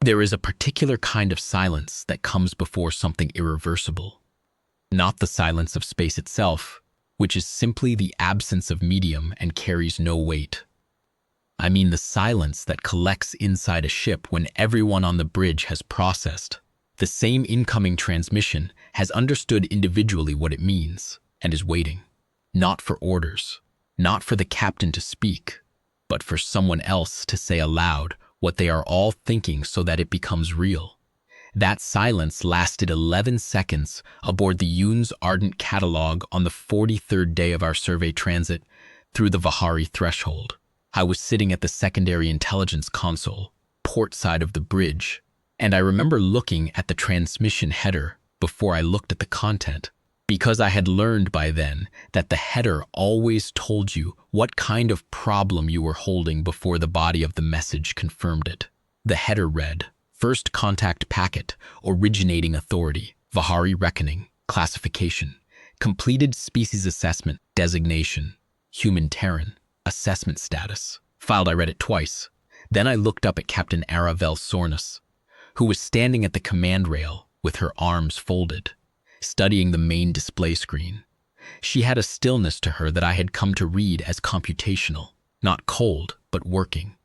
There is a particular kind of silence that comes before something irreversible. Not the silence of space itself, which is simply the absence of medium and carries no weight. I mean the silence that collects inside a ship when everyone on the bridge has processed the same incoming transmission, has understood individually what it means, and is waiting. Not for orders, not for the captain to speak, but for someone else to say aloud what they are all thinking so that it becomes real. That silence lasted 11 seconds aboard the UNES Ardent Catalogue on the 43rd day of our survey transit through the Vahari threshold. I was sitting at the secondary intelligence console, port side of the bridge, and I remember looking at the transmission header before I looked at the content, because I had learned by then that the header always told you what kind of problem you were holding before the body of the message confirmed it. The header read, First Contact Packet, Originating Authority, Vahari Reckoning, Classification, Completed Species Assessment, Designation, Human Terran, Assessment Status. Filed. I read it twice. Then I looked up at Captain Aravel Sornus, who was standing at the command rail with her arms folded, studying the main display screen. She had a stillness to her that I had come to read as computational, not cold, but working.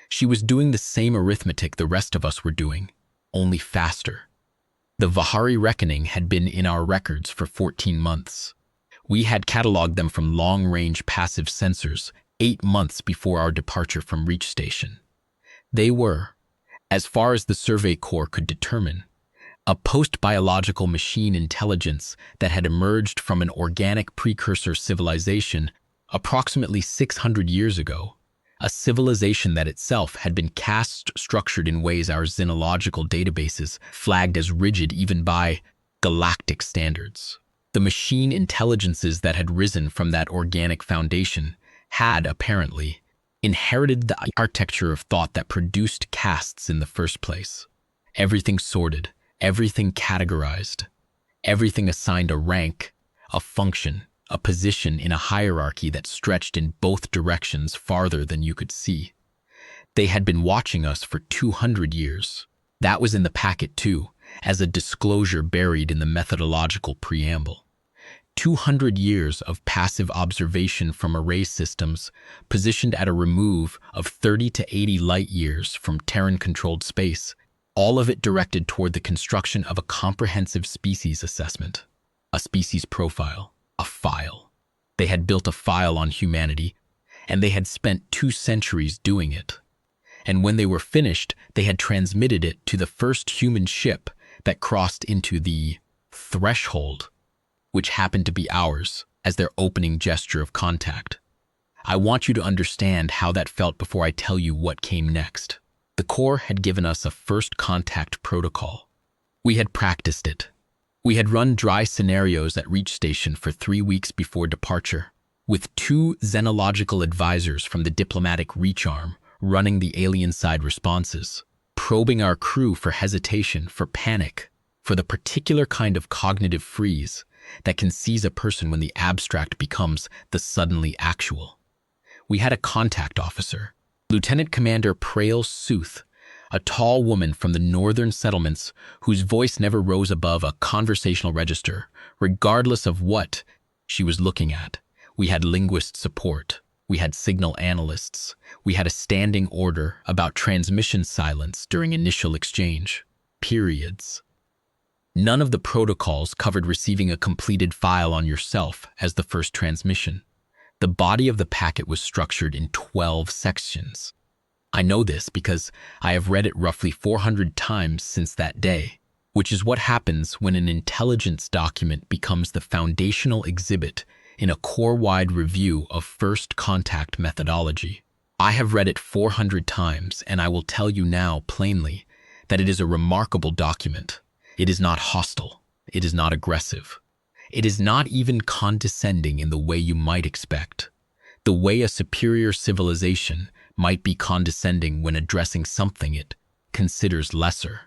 She was doing the same arithmetic the rest of us were doing, only faster. The Vahari Reckoning had been in our records for 14 months. We had cataloged them from long-range passive sensors 8 months before our departure from Reach Station. They were, as far as the Survey Corps could determine, a post-biological machine intelligence that had emerged from an organic precursor civilization approximately 600 years ago, a civilization that itself had been caste-structured in ways our xenological databases flagged as rigid even by galactic standards. The machine intelligences that had risen from that organic foundation had, apparently, inherited the architecture of thought that produced castes in the first place. Everything sorted, everything categorized, everything assigned a rank, a function, a position in a hierarchy that stretched in both directions farther than you could see. They had been watching us for 200 years. That was in the packet too, as a disclosure buried in the methodological preamble. 200 years of passive observation from array systems positioned at a remove of 30 to 80 light-years from Terran-controlled space, all of it directed toward the construction of a comprehensive species assessment, a species profile, a file. They had built a file on humanity, and they had spent 2 centuries doing it. And when they were finished, they had transmitted it to the first human ship that crossed into the threshold, which happened to be ours, as their opening gesture of contact. I want you to understand how that felt before I tell you what came next. The Corps had given us a first contact protocol. We had practiced it. We had run dry scenarios at Reach Station for 3 weeks before departure, with 2 xenological advisors from the diplomatic Reach arm running the alien side responses, probing our crew for hesitation, for panic, for the particular kind of cognitive freeze that can seize a person when the abstract becomes the suddenly actual. We had a contact officer, Lieutenant Commander Prail Sooth, a tall woman from the northern settlements whose voice never rose above a conversational register, regardless of what she was looking at. We had linguist support. We had signal analysts. We had a standing order about transmission silence during initial exchange. Periods. None of the protocols covered receiving a completed file on yourself as the first transmission. The body of the packet was structured in 12 sections. I know this because I have read it roughly 400 times since that day, which is what happens when an intelligence document becomes the foundational exhibit in a Corps-wide review of first contact methodology. I have read it 400 times, and I will tell you now plainly that it is a remarkable document. It is not hostile. It is not aggressive. It is not even condescending in the way you might expect, the way a superior civilization might be condescending when addressing something it considers lesser.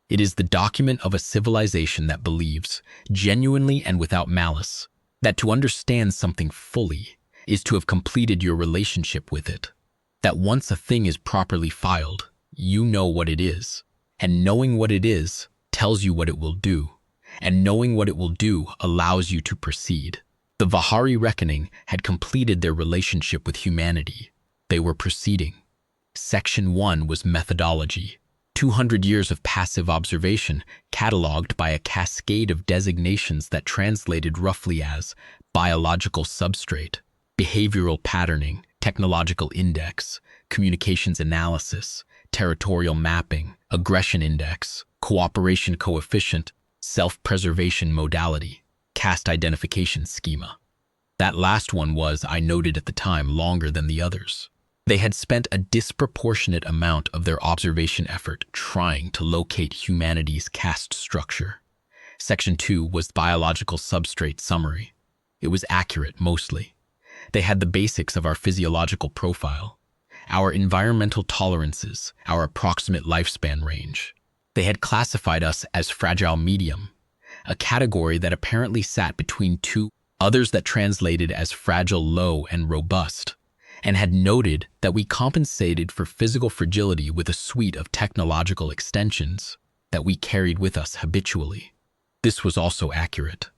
It is the document of a civilization that believes, genuinely and without malice, that to understand something fully is to have completed your relationship with it, that once a thing is properly filed, you know what it is, And knowing what it is tells you what it will do. And knowing what it will do allows you to proceed. The Vahari Reckoning had completed their relationship with humanity. They were proceeding. Section 1 was methodology. 200 years of passive observation, catalogued by a cascade of designations that translated roughly as biological substrate, behavioral patterning, technological index, communications analysis, territorial mapping, aggression index, cooperation coefficient, self-preservation modality, caste identification schema. That last one was, I noted at the time, longer than the others. They had spent a disproportionate amount of their observation effort trying to locate humanity's caste structure. Section 2 was biological substrate summary. It was accurate, mostly. They had the basics of our physiological profile, our environmental tolerances, our approximate lifespan range. They had classified us as fragile medium, a category that apparently sat between two others that translated as fragile low and robust, and had noted that we compensated for physical fragility with a suite of technological extensions that we carried with us habitually. This was also accurate.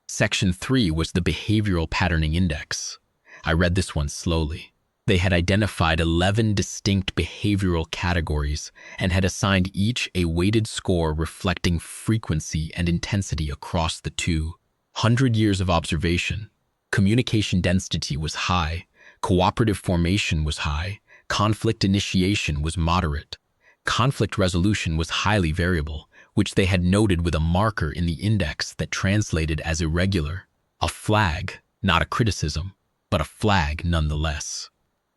Section 3 was the behavioral patterning index. I read this one slowly. They had identified 11 distinct behavioral categories and had assigned each a weighted score reflecting frequency and intensity across the 200 years of observation. Communication density was high, cooperative formation was high, conflict initiation was moderate, conflict resolution was highly variable, which they had noted with a marker in the index that translated as irregular, a flag, not a criticism, but a flag nonetheless.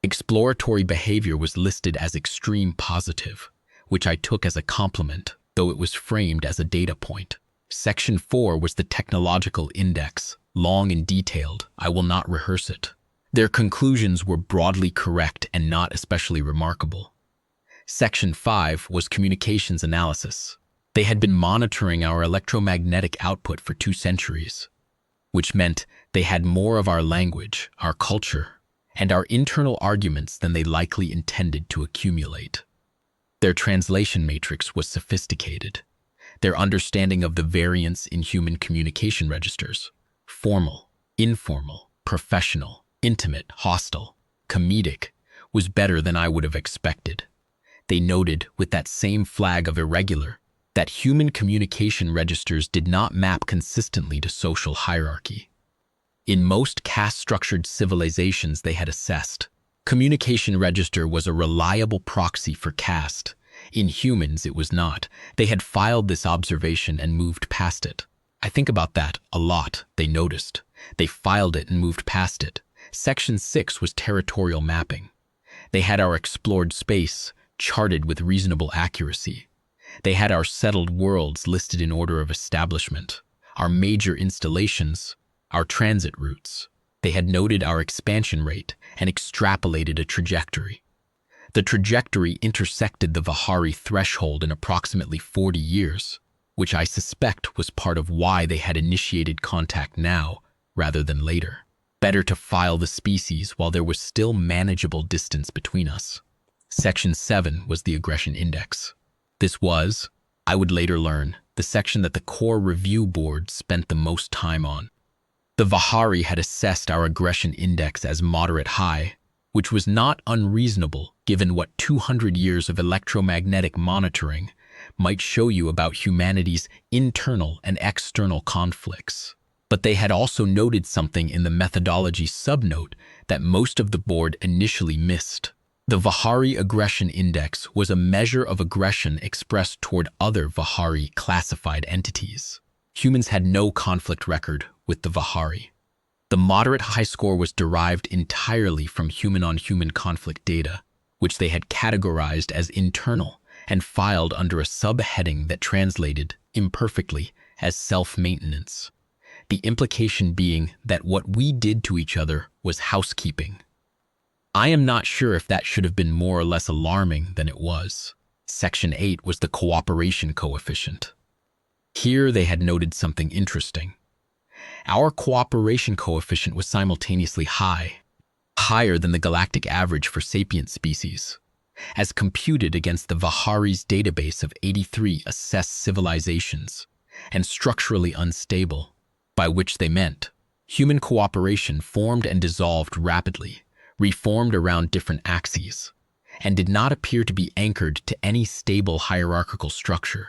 Exploratory behavior was listed as extreme positive, which I took as a compliment, though it was framed as a data point. Section 4 was the technological index, long and detailed. I will not rehearse it. Their conclusions were broadly correct and not especially remarkable. Section 5 was communications analysis. They had been monitoring our electromagnetic output for 2 centuries, which meant they had more of our language, our culture, and our internal arguments than they likely intended to accumulate. Their translation matrix was sophisticated. Their understanding of the variance in human communication registers, formal, informal, professional, intimate, hostile, comedic, was better than I would have expected. They noted, with that same flag of irregular, that human communication registers did not map consistently to social hierarchy. In most caste-structured civilizations they had assessed, communication register was a reliable proxy for caste. In humans, it was not. They had filed this observation and moved past it. I think about that a lot, they noticed. They filed it and moved past it. Section 6 was territorial mapping. They had our explored space charted with reasonable accuracy. They had our settled worlds listed in order of establishment, our major installations, our transit routes. They had noted our expansion rate and extrapolated a trajectory. The trajectory intersected the Vahari threshold in approximately 40 years, which I suspect was part of why they had initiated contact now rather than later. Better to file the species while there was still manageable distance between us. Section 7 was the aggression index. This was, I would later learn, the section that the core review board spent the most time on. The Vahari had assessed our aggression index as moderate high, which was not unreasonable given what 200 years of electromagnetic monitoring might show you about humanity's internal and external conflicts. But they had also noted something in the methodology subnote that most of the board initially missed. The Vahari Aggression Index was a measure of aggression expressed toward other Vahari classified entities. Humans had no conflict record with the Vahari. The moderate high score was derived entirely from human-on-human conflict data, which they had categorized as internal and filed under a subheading that translated, imperfectly, as self-maintenance. The implication being that what we did to each other was housekeeping. I am not sure if that should have been more or less alarming than it was. Section 8 was the cooperation coefficient. Here they had noted something interesting. Our cooperation coefficient was simultaneously high, higher than the galactic average for sapient species. as computed against the Vahari's database of 83 assessed civilizations, and structurally unstable, by which they meant human cooperation formed and dissolved rapidly, reformed around different axes, and did not appear to be anchored to any stable hierarchical structure.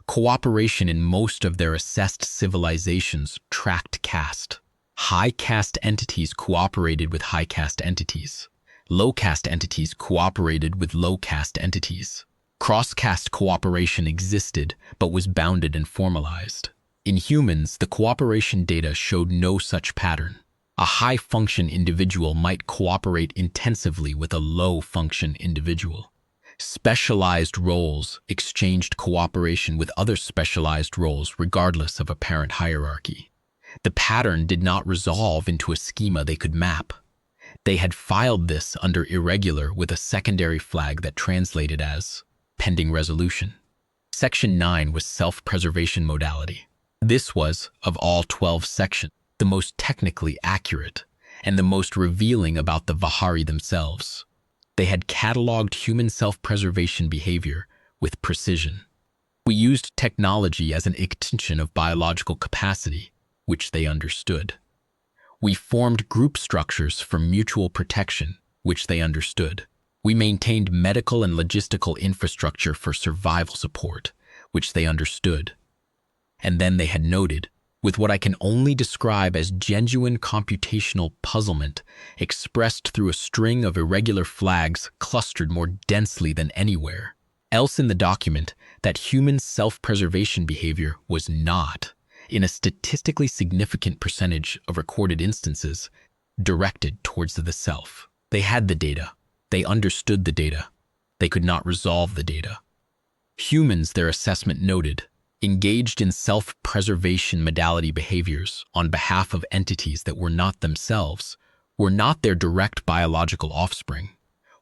Cooperation in most of their assessed civilizations tracked caste. High caste entities cooperated with high caste entities. Low caste entities cooperated with low caste entities. Cross-caste cooperation existed, but was bounded and formalized. In humans, the cooperation data showed no such pattern. A high-function individual might cooperate intensively with a low-function individual. Specialized roles exchanged cooperation with other specialized roles regardless of apparent hierarchy. The pattern did not resolve into a schema they could map. They had filed this under irregular with a secondary flag that translated as pending resolution. Section 9 was self-preservation modality. This was, of all 12 sections, the most technically accurate and the most revealing about the Vahari themselves. They had cataloged human self-preservation behavior with precision. We used technology as an extension of biological capacity, which they understood. We formed group structures for mutual protection, which they understood. We maintained medical and logistical infrastructure for survival support, which they understood. And then they had noted, with what I can only describe as genuine computational puzzlement, expressed through a string of irregular flags clustered more densely than anywhere else in the document, that human self-preservation behavior was not, in a statistically significant percentage of recorded instances, directed towards the self. They had the data. They understood the data. They could not resolve the data. Humans, their assessment noted, engaged in self-preservation modality behaviors on behalf of entities that were not themselves, were not their direct biological offspring,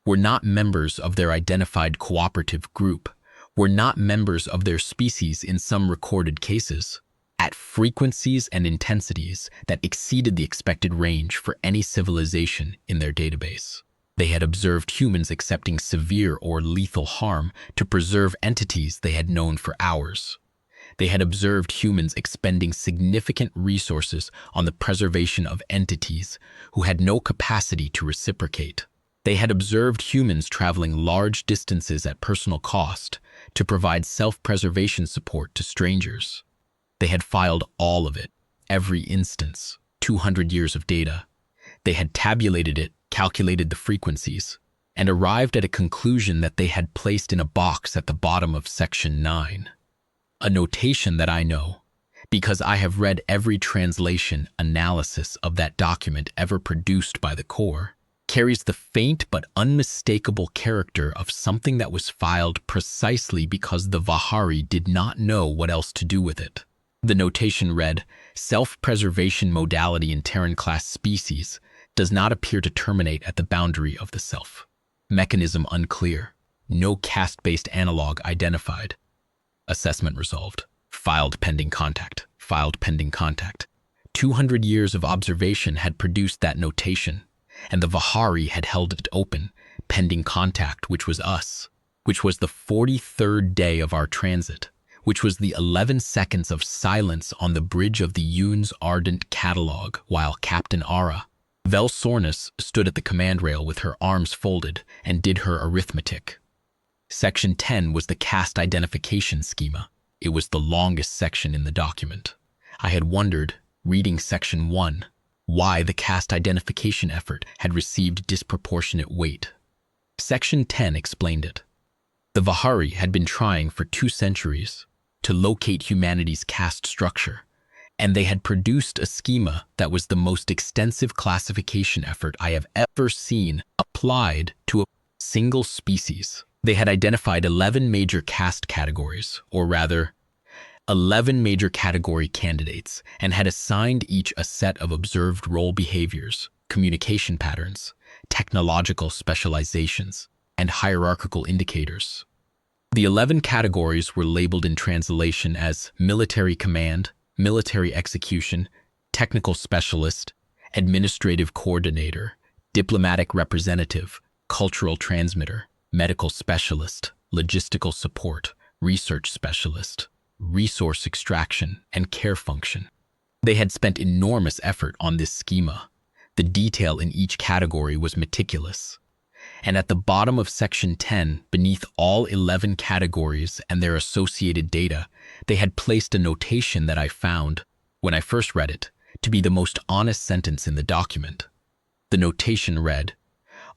were not members of their identified cooperative group, were not members of their species in some recorded cases, at frequencies and intensities that exceeded the expected range for any civilization in their database. They had observed humans accepting severe or lethal harm to preserve entities they had known for hours. They had observed humans expending significant resources on the preservation of entities who had no capacity to reciprocate. They had observed humans traveling large distances at personal cost to provide self-preservation support to strangers. They had filed all of it, every instance, 200 years of data. They had tabulated it, calculated the frequencies, and arrived at a conclusion that they had placed in a box at the bottom of Section 9. A notation that I know, because I have read every translation analysis of that document ever produced by the Corps, carries the faint but unmistakable character of something that was filed precisely because the Vahari did not know what else to do with it. The notation read, self-preservation modality in Terran class species does not appear to terminate at the boundary of the self. Mechanism unclear. No caste-based analog identified. Assessment resolved. Filed pending contact. Filed pending contact. 200 years of observation had produced that notation, and the Vahari had held it open, pending contact, which was us, which was the 43rd day of our transit, which was the 11 seconds of silence on the bridge of the UNES Ardent Catalogue while Captain Ara Velsornis stood at the command rail with her arms folded and did her arithmetic. Section 10 was the caste identification schema. It was the longest section in the document. I had wondered, reading Section 1, why the caste identification effort had received disproportionate weight. Section 10 explained it. The Vahari had been trying for 2 centuries to locate humanity's caste structure, and they had produced a schema that was the most extensive classification effort I have ever seen applied to a single species. They had identified 11 major caste categories, or rather, 11 major category candidates, and had assigned each a set of observed role behaviors, communication patterns, technological specializations, and hierarchical indicators. The 11 categories were labeled in translation as military command, military execution, technical specialist, administrative coordinator, diplomatic representative, cultural transmitter, medical specialist, logistical support, research specialist, resource extraction, and care function. They had spent enormous effort on this schema. The detail in each category was meticulous. And at the bottom of Section 10, beneath all 11 categories and their associated data, they had placed a notation that I found, when I first read it, to be the most honest sentence in the document. The notation read,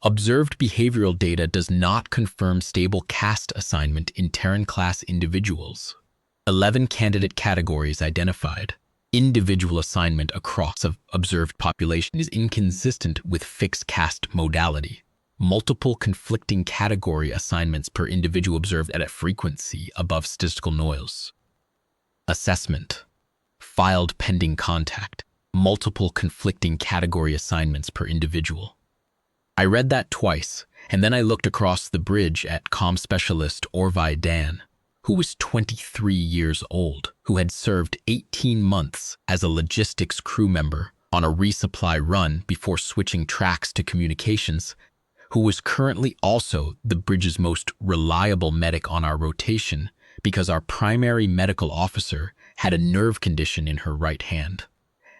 "Observed behavioral data does not confirm stable caste assignment in Terran class individuals. 11 candidate categories identified. Individual assignment across of observed population is inconsistent with fixed caste modality. Multiple conflicting category assignments per individual observed at a frequency above statistical noise. Assessment. Filed pending contact. Multiple conflicting category assignments per individual." I read that twice, and then I looked across the bridge at comm specialist Vahari Dan, who was 23 years old, who had served 18 months as a logistics crew member on a resupply run before switching tracks to communications, who was currently also the bridge's most reliable medic on our rotation because our primary medical officer had a nerve condition in her right hand.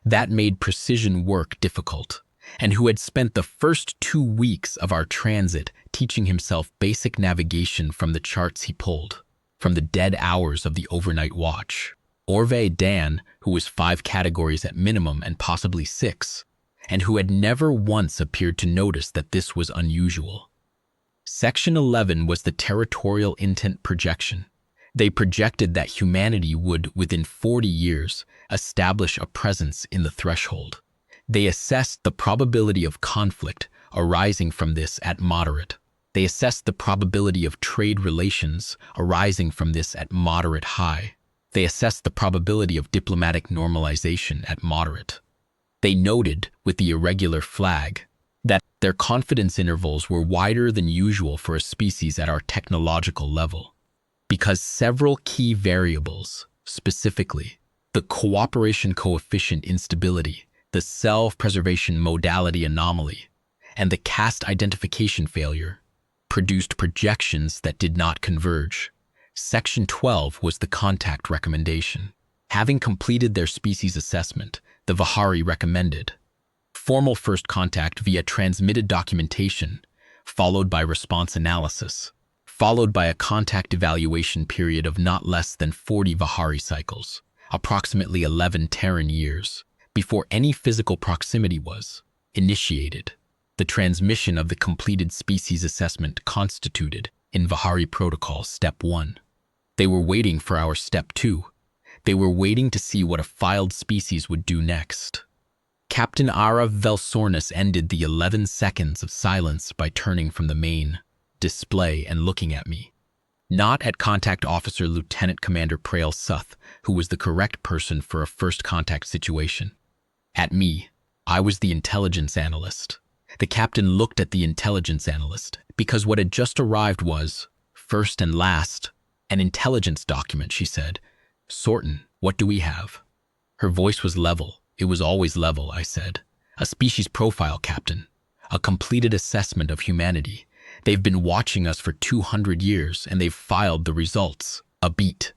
That made precision work difficult, and who had spent the first 2 weeks of our transit teaching himself basic navigation from the charts he pulled, from the dead hours of the overnight watch. Vahari Dan, who was 5 categories at minimum and possibly 6, and who had never once appeared to notice that this was unusual. Section 11 was the territorial intent projection. They projected that humanity would, within 40 years, establish a presence in the threshold. They assessed the probability of conflict arising from this at moderate. They assessed the probability of trade relations arising from this at moderate high. They assessed the probability of diplomatic normalization at moderate. They noted, with the irregular flag, that their confidence intervals were wider than usual for a species at our technological level, because several key variables, specifically the cooperation coefficient instability, the self-preservation modality anomaly, and the caste identification failure, produced projections that did not converge. Section 12 was the contact recommendation. Having completed their species assessment, the Vahari recommended formal first contact via transmitted documentation, followed by response analysis, followed by a contact evaluation period of not less than 40 Vahari cycles, approximately 11 Terran years, before any physical proximity was initiated. The transmission of the completed species assessment constituted, in Vahari Protocol, Step 1. They were waiting for our Step 2. They were waiting to see what a filed species would do next. Captain Ara Velsornis ended the 11 seconds of silence by turning from the main display and looking at me. Not at Contact Officer Lieutenant Commander Prael Suth, who was the correct person for a first contact situation. At me. I was the intelligence analyst. The captain looked at the intelligence analyst because what had just arrived was, first and last, an intelligence document, she said. "Sorton, what do we have?" Her voice was level. It was always level, I said. "A species profile, Captain. A completed assessment of humanity. They've been watching us for 200 years, and they've filed the results. A beat."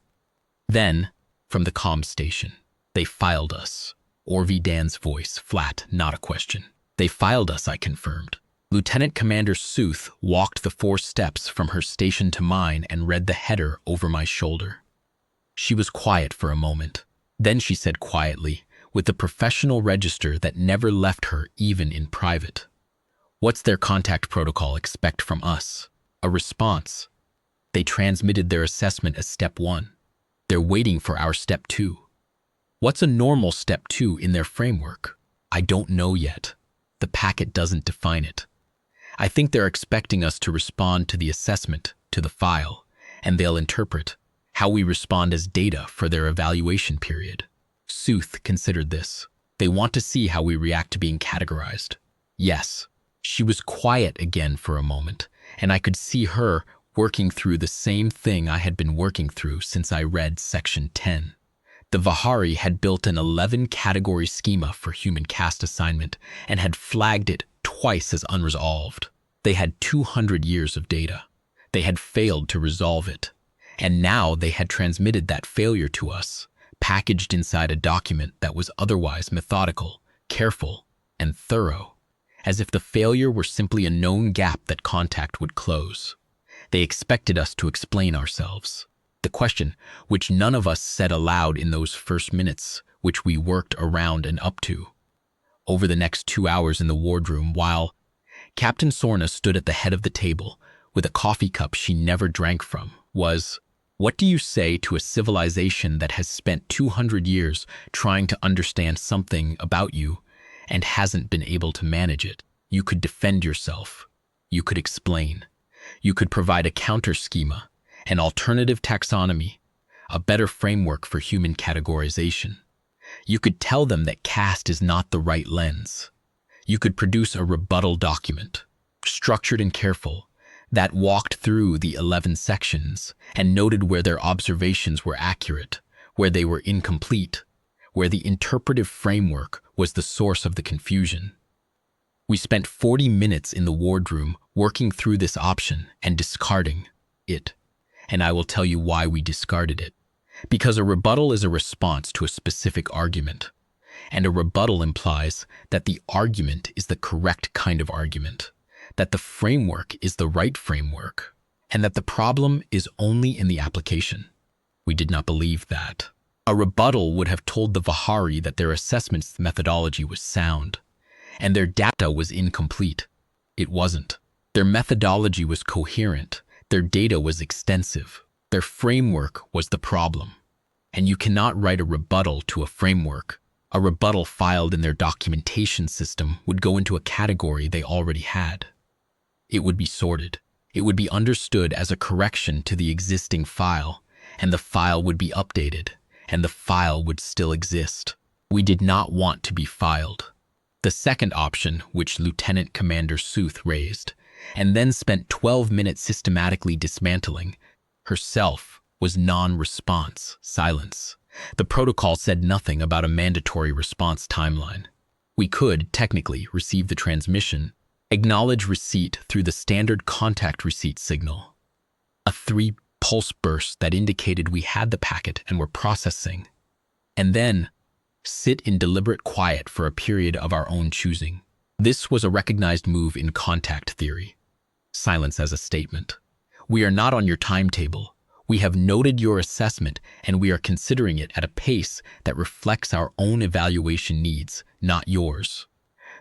Then, from the comm station, "They filed us." Vahari Dan's voice, flat, not a question. "They filed us," I confirmed. Lieutenant Commander Suth walked the 4 steps from her station to mine and read the header over my shoulder. She was quiet for a moment. Then she said quietly, with the professional register that never left her even in private, "What's their contact protocol expect from us?" A response. They transmitted their assessment as Step 1. They're waiting for our Step 2. What's a normal Step 2 in their framework? I don't know yet. The packet doesn't define it. I think they're expecting us to respond to the assessment, to the file, and they'll interpret how we respond as data for their evaluation period. Suth considered this. They want to see how we react to being categorized. Yes. She was quiet again for a moment, and I could see her working through the same thing I had been working through since I read Section 10. The Vahari had built an 11-category schema for human caste assignment and had flagged it twice as unresolved. They had 200 years of data. They had failed to resolve it, and now they had transmitted that failure to us, packaged inside a document that was otherwise methodical, careful, and thorough, as if the failure were simply a known gap that contact would close. They expected us to explain ourselves. The question, which none of us said aloud in those first minutes, which we worked around and up to. Over the next 2 hours in the wardroom, while Captain Sorna stood at the head of the table with a coffee cup she never drank from, was, what do you say to a civilization that has spent 200 years trying to understand something about you and hasn't been able to manage it? You could defend yourself. You could explain. You could provide a counter-schema, an alternative taxonomy, a better framework for human categorization. You could tell them that caste is not the right lens. You could produce a rebuttal document, structured and careful, that walked through the 11 sections and noted where their observations were accurate, where they were incomplete, where the interpretive framework was the source of the confusion. We spent 40 minutes in the wardroom working through this option and discarding it. And I will tell you why we discarded it. Because a rebuttal is a response to a specific argument, and a rebuttal implies that the argument is the correct kind of argument, that the framework is the right framework, and that the problem is only in the application. We did not believe that. A rebuttal would have told the Vahari that their assessment's methodology was sound, and their data was incomplete. It wasn't. Their methodology was coherent. Their data was extensive. Their framework was the problem. And you cannot write a rebuttal to a framework. A rebuttal filed in their documentation system would go into a category they already had. It would be sorted. It would be understood as a correction to the existing file, and the file would be updated, and the file would still exist. We did not want to be filed. The second option, which Lieutenant Commander Sooth raised, and then spent 12 minutes systematically dismantling, herself, was non-response, silence. The protocol said nothing about a mandatory response timeline. We could, technically, receive the transmission, acknowledge receipt through the standard contact receipt signal, a 3-pulse burst that indicated we had the packet and were processing, and then sit in deliberate quiet for a period of our own choosing. This was a recognized move in contact theory. Silence as a statement. We are not on your timetable. We have noted your assessment, and we are considering it at a pace that reflects our own evaluation needs, not yours.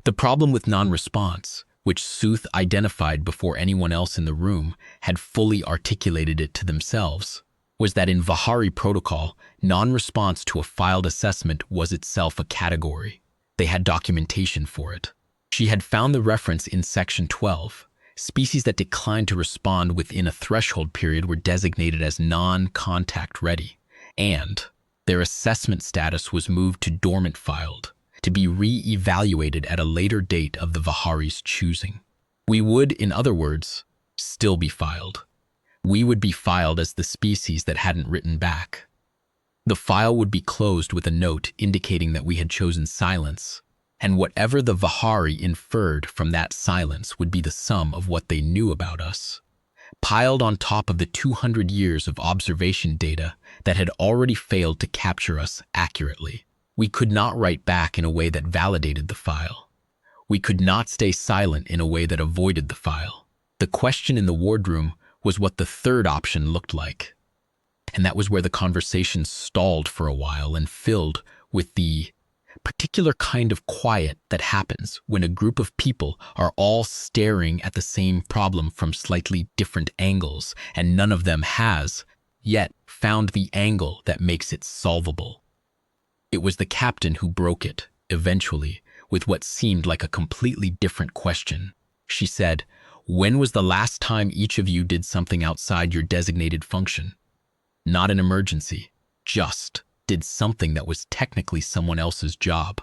The problem with non-response, which Sooth identified before anyone else in the room had fully articulated it to themselves, was that in Vahari protocol, non-response to a filed assessment was itself a category. They had documentation for it. She had found the reference in Section 12. Species that declined to respond within a threshold period were designated as non-contact ready, and their assessment status was moved to dormant filed, to be re-evaluated at a later date of the Vahari's choosing. We would, in other words, still be filed. We would be filed as the species that hadn't written back. The file would be closed with a note indicating that we had chosen silence, and whatever the Vahari inferred from that silence would be the sum of what they knew about us, piled on top of the 200 years of observation data that had already failed to capture us accurately. We could not write back in a way that validated the file. We could not stay silent in a way that avoided the file. The question in the wardroom was what the third option looked like. And that was where the conversation stalled for a while and filled with the particular kind of quiet that happens when a group of people are all staring at the same problem from slightly different angles, and none of them has yet found the angle that makes it solvable. It was the captain who broke it, eventually, with what seemed like a completely different question. She said, "When was the last time each of you did something outside your designated function? Not an emergency, just did something that was technically someone else's job."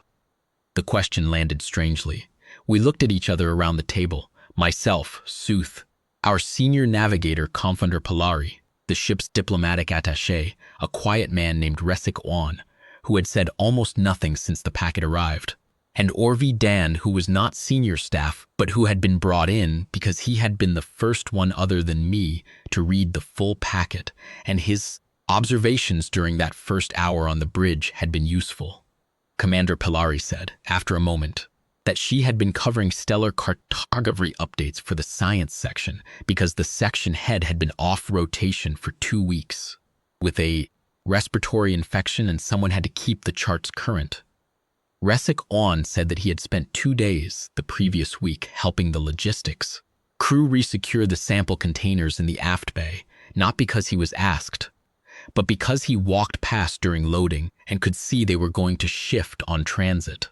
The question landed strangely. We looked at each other around the table. Myself, Sooth, our senior navigator, Confounder Polari, the ship's diplomatic attaché, a quiet man named Resik Oan, who had said almost nothing since the packet arrived, And Orvi Dan, who was not senior staff, but who had been brought in because he had been the first one other than me to read the full packet, and his observations during that first hour on the bridge had been useful. Commander Pilari said, after a moment, that she had been covering stellar cartography updates for the science section because the section head had been off rotation for 2 weeks with a respiratory infection and someone had to keep the charts current. Resik On said that he had spent 2 days the previous week helping the logistics crew resecure the sample containers in the aft bay, not because he was asked, but because he walked past during loading and could see they were going to shift on transit.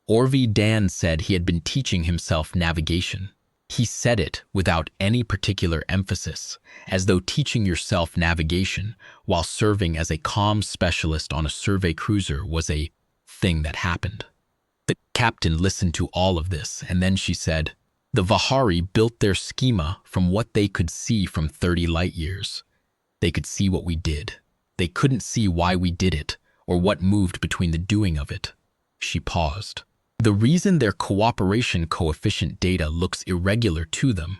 Orvi Dan said he had been teaching himself navigation. He said it without any particular emphasis, as though teaching yourself navigation while serving as a comms specialist on a survey cruiser was a thing that happened. The captain listened to all of this, and then she said, "The Vahari built their schema from what they could see from 30 light years. They could see what we did. They couldn't see why we did it, or what moved between the doing of it." She paused. "The reason their cooperation coefficient data looks irregular to them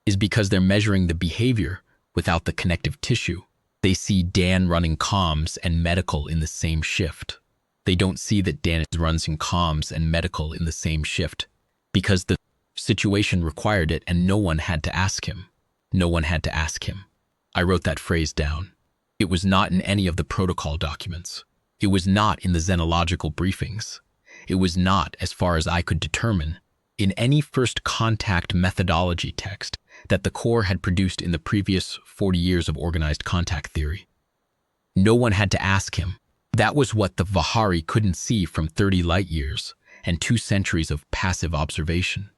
is because they're measuring the behavior without the connective tissue. They see Dan running comms and medical in the same shift. They don't see that Dan runs in comms and medical in the same shift because the situation required it and no one had to ask him. No one had to ask him." I wrote that phrase down. It was not in any of the protocol documents. It was not in the xenological briefings. It was not, as far as I could determine, in any first contact methodology text that the Corps had produced in the previous 40 years of organized contact theory. No one had to ask him. That was what the Vahari couldn't see from 30 light years and 2 centuries of passive observation.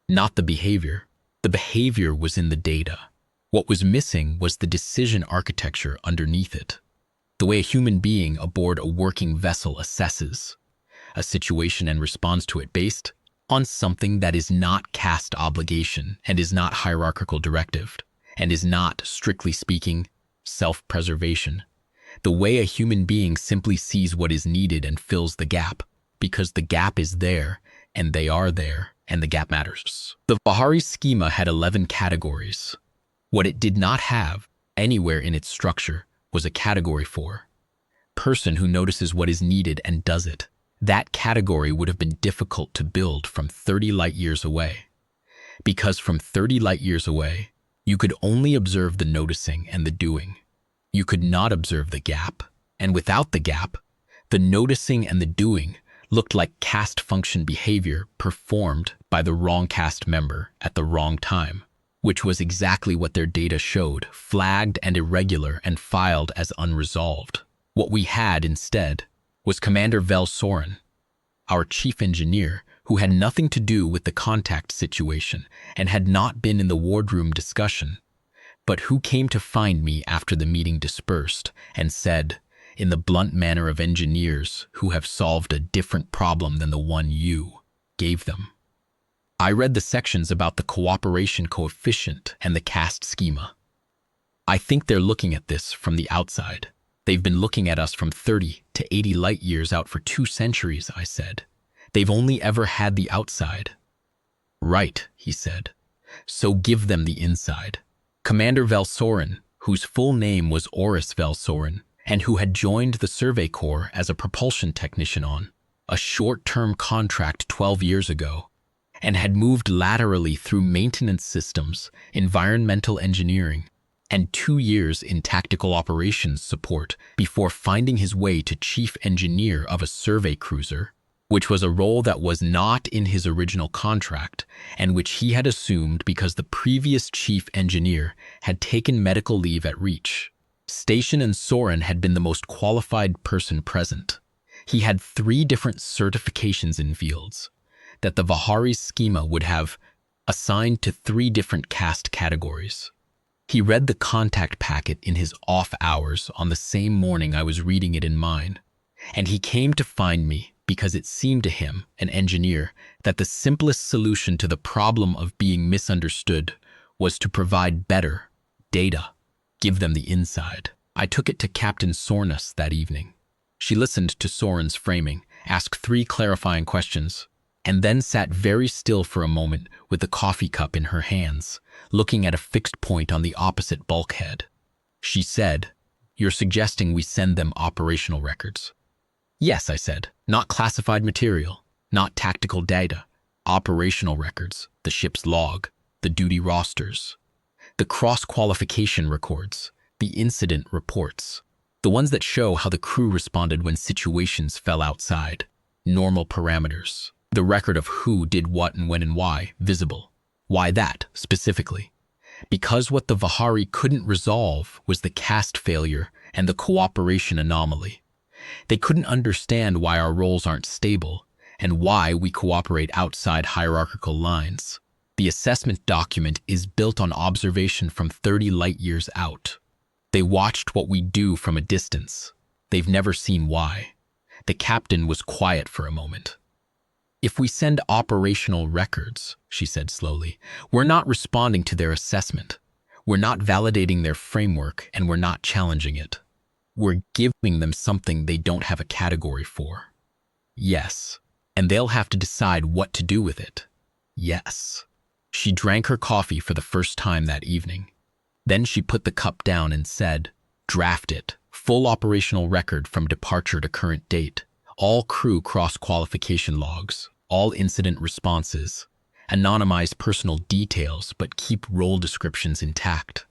Not the behavior. The behavior was in the data. What was missing was the decision architecture underneath it. The way a human being aboard a working vessel assesses a situation and responds to it based on something that is not caste obligation and is not hierarchical directive and is not, strictly speaking, self-preservation. The way a human being simply sees what is needed and fills the gap because the gap is there and they are there and the gap matters. The Vahari schema had 11 categories. What it did not have anywhere in its structure was a category for person who notices what is needed and does it. That category would have been difficult to build from 30 light years away, because from 30 light years away, you could only observe the noticing and the doing. You could not observe the gap, and without the gap, the noticing and the doing looked like caste function behavior performed by the wrong caste member at the wrong time, which was exactly what their data showed, flagged and irregular and filed as unresolved. What we had instead was Commander Vel Soren, our chief engineer, who had nothing to do with the contact situation and had not been in the wardroom discussion, but who came to find me after the meeting dispersed and said, in the blunt manner of engineers who have solved a different problem than the one you gave them. I read the sections about the cooperation coefficient and the caste schema. I think they're looking at this from the outside. They've been looking at us from 30 to 80 light years out for 2 centuries, I said. They've only ever had the outside. Right, he said. So give them the inside. Commander Vel Soren, whose full name was Oris Vel Soren, and who had joined the Survey Corps as a propulsion technician on a short-term contract 12 years ago, and had moved laterally through maintenance systems, environmental engineering, and 2 years in tactical operations support before finding his way to chief engineer of a survey cruiser, which was a role that was not in his original contract and which he had assumed because the previous chief engineer had taken medical leave at Reach. Station and Soren had been the most qualified person present. He had 3 different certifications in fields that the Vahari schema would have assigned to 3 different caste categories. He read the contact packet in his off hours on the same morning I was reading it in mine, and he came to find me because it seemed to him, an engineer, that the simplest solution to the problem of being misunderstood was to provide better data, give them the inside. I took it to Captain Sornus that evening. She listened to Soren's framing asked 3 clarifying questions, and then sat very still for a moment with the coffee cup in her hands, looking at a fixed point on the opposite bulkhead. She said, "You're suggesting we send them operational records?" "Yes," I said. "Not classified material, not tactical data. Operational records, the ship's log, the duty rosters, the cross-qualification records, the incident reports, the ones that show how the crew responded when situations fell outside normal parameters, the record of who did what and when and why, visible. Why that, specifically? Because what the Vahari couldn't resolve was the caste failure and the cooperation anomaly. They couldn't understand why our roles aren't stable and why we cooperate outside hierarchical lines. The assessment document is built on observation from 30 light years out. They watched what we do from a distance. They've never seen why. The captain was quiet for a moment. "If we send operational records," she said slowly, "we're not responding to their assessment. We're not validating their framework, and we're not challenging it. We're giving them something they don't have a category for. Yes. And they'll have to decide what to do with it. Yes." She drank her coffee for the first time that evening. Then she put the cup down and said, "Draft it. Full operational record from departure to current date. All crew cross-qualification logs. All incident responses. Anonymize personal details, but keep role descriptions intact.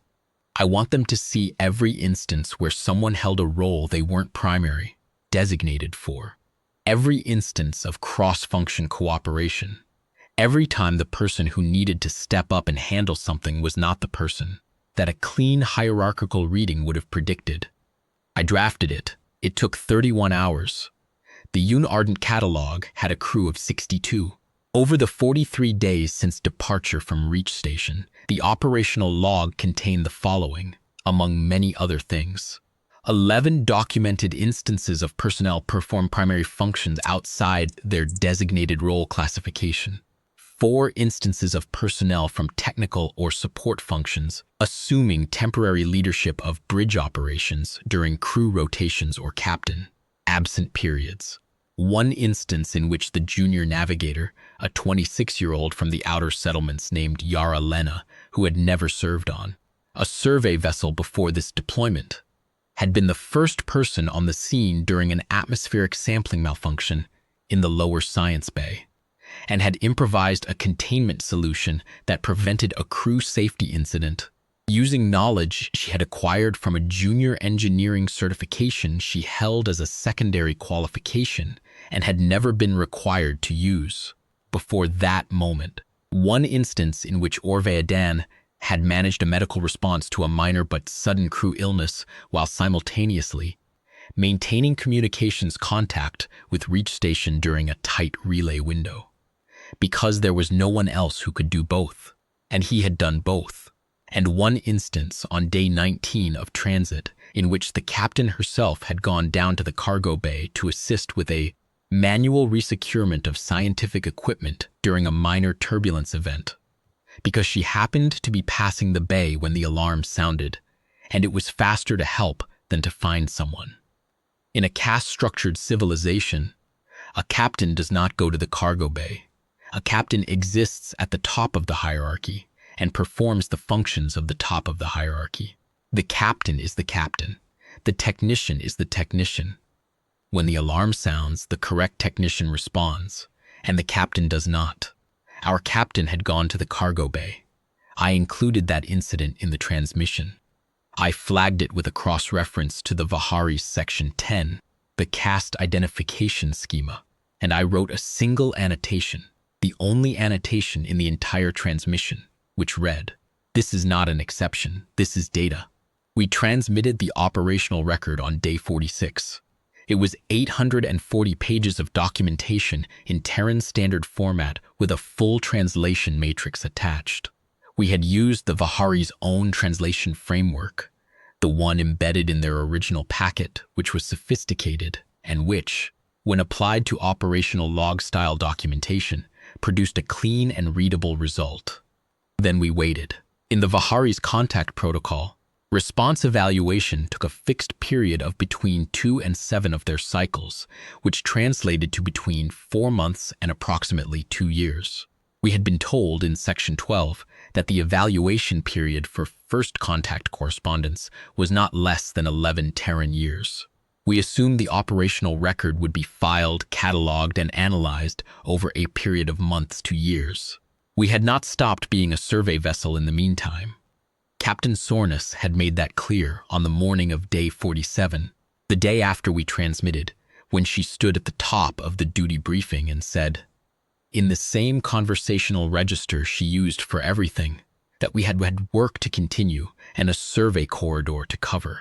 I want them to see every instance where someone held a role they weren't primary, designated for. Every instance of cross-function cooperation. Every time the person who needed to step up and handle something was not the person that a clean hierarchical reading would have predicted. I drafted it. It took 31 hours. The UNES Ardent Catalogue had a crew of 62. Over the 43 days since departure from Reach Station, the operational log contained the following, among many other things. 11 documented instances of personnel perform primary functions outside their designated role classification. 4 instances of personnel from technical or support functions, assuming temporary leadership of bridge operations during crew rotations or captain, absent periods. 1 instance in which the junior navigator, a 26-year-old from the outer settlements named Yara Lena, who had never served on a survey vessel before this deployment, had been the first person on the scene during an atmospheric sampling malfunction in the lower science bay, and had improvised a containment solution that prevented a crew safety incident, using knowledge she had acquired from a junior engineering certification she held as a secondary qualification and had never been required to use before that moment. 1 instance in which Orve Adan had managed a medical response to a minor but sudden crew illness while simultaneously maintaining communications contact with Reach Station during a tight relay window. Because there was no one else who could do both, and he had done both. And 1 instance on day 19 of transit in which the captain herself had gone down to the cargo bay to assist with a manual resecurement of scientific equipment during a minor turbulence event, because she happened to be passing the bay when the alarm sounded, and it was faster to help than to find someone. In a caste-structured civilization, a captain does not go to the cargo bay. A captain exists at the top of the hierarchy and performs the functions of the top of the hierarchy. The captain is the captain. The technician is the technician. When the alarm sounds, the correct technician responds, and the captain does not. Our captain had gone to the cargo bay. I included that incident in the transmission. I flagged it with a cross-reference to the Vahari's Section 10, the caste identification schema, and I wrote a single annotation, the only annotation in the entire transmission, which read, "This is not an exception, this is data." We transmitted the operational record on day 46. It was 840 pages of documentation in Terran standard format with a full translation matrix attached. We had used the Vahari's own translation framework, the one embedded in their original packet, which was sophisticated and which, when applied to operational log-style documentation, produced a clean and readable result. Then we waited. In the Vahari's contact protocol, Response evaluation took a fixed period of between 2 and 7 of their cycles, which translated to between 4 months and approximately 2 years. We had been told in Section 12 that the evaluation period for first contact correspondence was not less than 11 Terran years. We assumed the operational record would be filed, catalogued, and analyzed over a period of months to years. We had not stopped being a survey vessel in the meantime. Captain Sornus had made that clear on the morning of day 47, the day after we transmitted, when she stood at the top of the duty briefing and said, in the same conversational register she used for everything, that we had work to continue and a survey corridor to cover,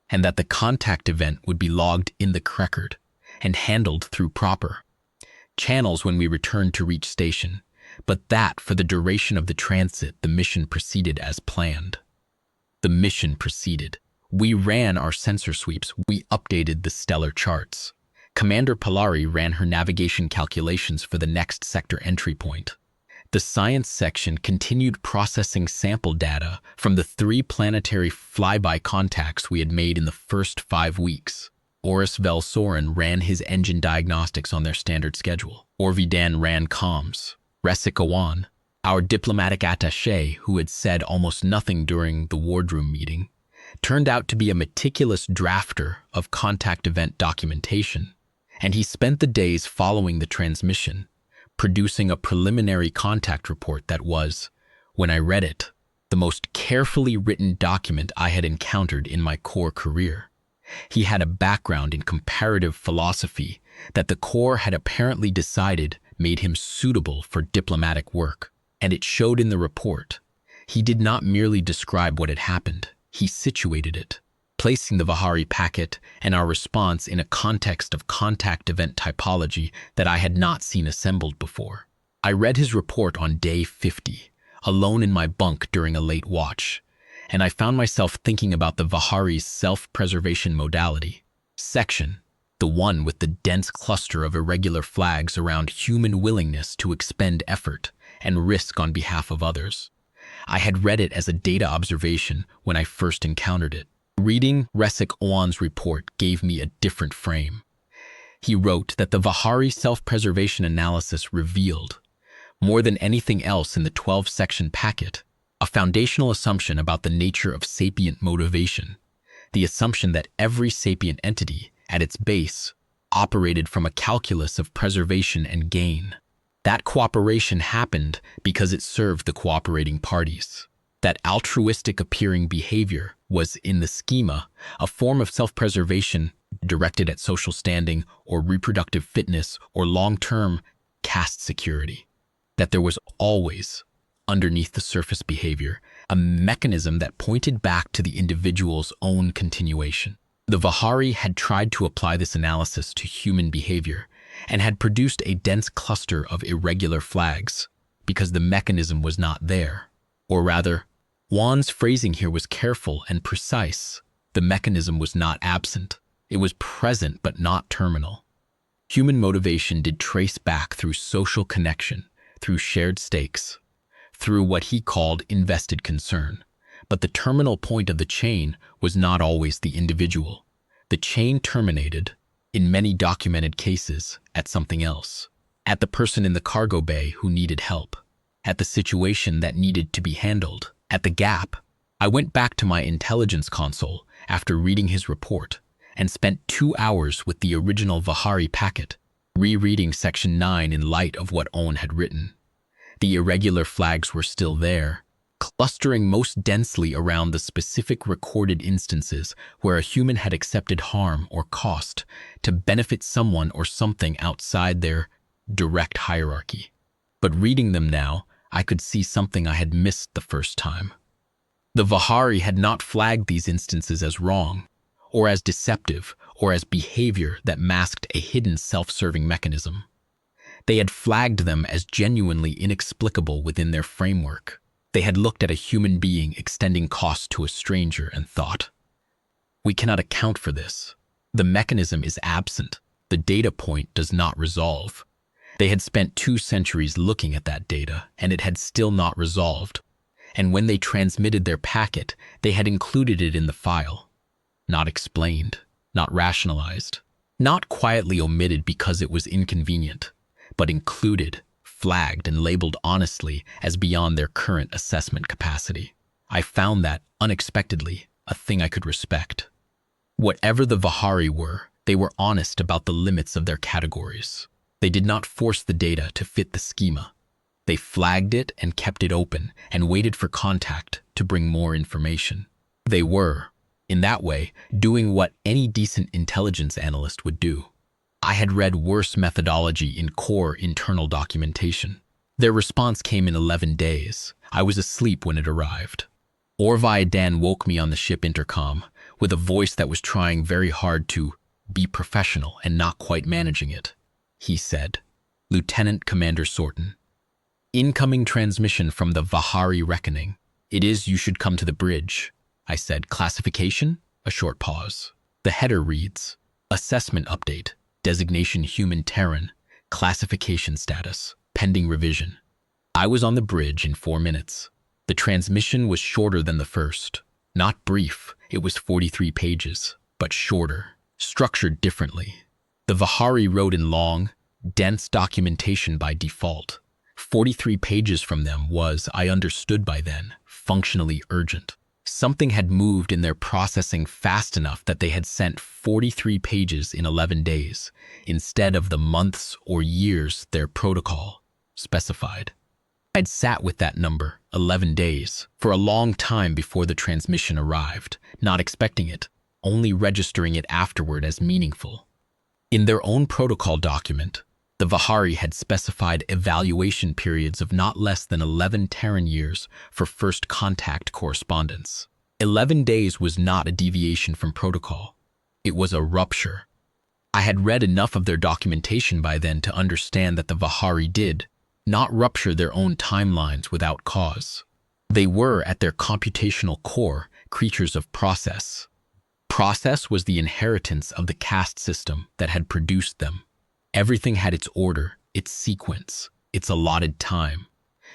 and that the contact event would be logged in the record and handled through proper channels when we returned to reach station, but that for the duration of the transit the mission proceeded as planned. The mission proceeded. We ran our sensor sweeps, we updated the stellar charts. Commander Polari ran her navigation calculations for the next sector entry point. The science section continued processing sample data from the 3 planetary flyby contacts we had made in the first 5 weeks. Oris Velsorin ran his engine diagnostics on their standard schedule. Orvidan ran comms. Resik Awan, our diplomatic attaché who had said almost nothing during the wardroom meeting, turned out to be a meticulous drafter of contact event documentation, and he spent the days following the transmission producing a preliminary contact report that was, when I read it, the most carefully written document I had encountered in my Corps career. He had a background in comparative philosophy that the Corps had apparently decided made him suitable for diplomatic work, and it showed in the report. He did not merely describe what had happened, he situated it, placing the Vahari packet and our response in a context of contact event typology that I had not seen assembled before. I read his report on day 50, alone in my bunk during a late watch, and I found myself thinking about the Vahari's self-preservation modality section, the one with the dense cluster of irregular flags around human willingness to expend effort and risk on behalf of others. I had read it as a data observation when I first encountered it. Reading Resik Awan's report gave me a different frame. He wrote that the Vahari self-preservation analysis revealed, more than anything else in the 12-section packet, a foundational assumption about the nature of sapient motivation, the assumption that every sapient entity, at its base, operated from a calculus of preservation and gain. That cooperation happened because it served the cooperating parties. That altruistic appearing behavior was, in the schema, a form of self-preservation directed at social standing or reproductive fitness or long-term caste security. That there was always, underneath the surface behavior, a mechanism that pointed back to the individual's own continuation. The Vahari had tried to apply this analysis to human behavior and had produced a dense cluster of irregular flags because the mechanism was not there. Or rather, Juan's phrasing here was careful and precise. The mechanism was not absent. It was present but not terminal. Human motivation did trace back through social connection, through shared stakes, through what he called invested concern. But the terminal point of the chain was not always the individual. The chain terminated, in many documented cases, at something else. At the person in the cargo bay who needed help. At the situation that needed to be handled. At the gap. I went back to my intelligence console after reading his report and spent 2 hours with the original Vahari packet, rereading Section 9 in light of what Owen had written. The irregular flags were still there, clustering most densely around the specific recorded instances where a human had accepted harm or cost to benefit someone or something outside their direct hierarchy. But reading them now, I could see something I had missed the first time. The Vahari had not flagged these instances as wrong, or as deceptive, or as behavior that masked a hidden self-serving mechanism. They had flagged them as genuinely inexplicable within their framework. They had looked at a human being extending cost to a stranger and thought, we cannot account for this. The mechanism is absent. The data point does not resolve. They had spent 2 centuries looking at that data, and it had still not resolved. and when they transmitted their packet, they had included it in the file. Not explained, not rationalized, not quietly omitted because it was inconvenient, but included, flagged, and labeled honestly as beyond their current assessment capacity. I found that, unexpectedly, a thing I could respect. Whatever the Vahari were, they were honest about the limits of their categories. They did not force the data to fit the schema. They flagged it and kept it open and waited for contact to bring more information. They were, in that way, doing what any decent intelligence analyst would do. I had read worse methodology in core internal documentation. Their response came in 11 days. I was asleep when it arrived. Orvai Dan woke me on the ship intercom with a voice that was trying very hard to be professional and not quite managing it. He said, "Lieutenant Commander Sorton, incoming transmission from the Vahari Reckoning. It is you should come to the bridge." I said, "Classification?" A short pause. The header reads, "Assessment update, designation human Terran, classification status, pending revision." I was on the bridge in 4 minutes. The transmission was shorter than the first. Not brief, it was 43 pages, but shorter, structured differently. The Vahari wrote in long, dense documentation by default. 43 pages from them was, I understood by then, functionally urgent. Something had moved in their processing fast enough that they had sent 43 pages in 11 days, instead of the months or years their protocol specified. I'd sat with that number, 11 days, for a long time before the transmission arrived, not expecting it, only registering it afterward as meaningful. In their own protocol document, the Vahari had specified evaluation periods of not less than 11 Terran years for first contact correspondence. 11 days was not a deviation from protocol. It was a rupture. I had read enough of their documentation by then to understand that the Vahari did not rupture their own timelines without cause. They were, at their computational core, creatures of process. Process was the inheritance of the caste system that had produced them. Everything had its order, its sequence, its allotted time.